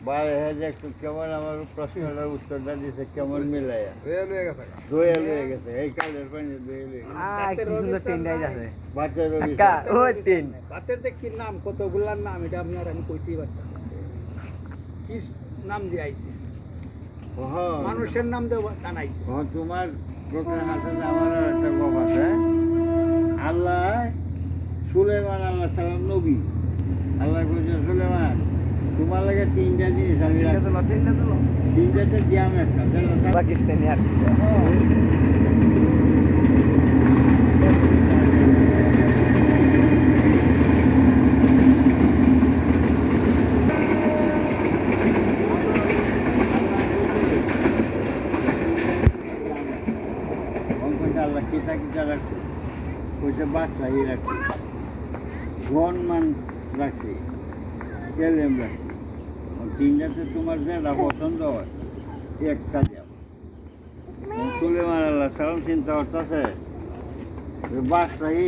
বাইরে হয়ে যে একটু কেমন আমার প্রশ্নটার উত্তরটা দিছে কেমন মিলাইয়া দোয়াল হয়ে গেছে এই কালের পানি দোয়াল হয়ে গেছে বাচ্চার রোগী বাতের যে কি নাম কতগুলার নাম এটা আপনার আমি কইতেই পারতাম না। কি নাম দিয়ে আইছে মানুষের নাম দিয়ে জানাইছে তোমার লোকের হাতে আমার আর একটা গপ আছে আল্লাহ সুলেমান আল্লাহ সালাম নবী আল্লাহ কইছে সুলেমান তোমার লাগে তিনটা জিনিস আমি তিনটাতে দিয়াম একটা পাকিস্তানি আর আল্লাহ কিতা কিতা রাখছে ওইটা বাচ্চাই রাখছে গনমান রাখছে তেলেম রাখছে তিনটাতে তোমার যেটা পছন্দ হয় একটা দেব সুলেমান আল্লাহ সালাম চিন্তা করতেছে বাচ্চাই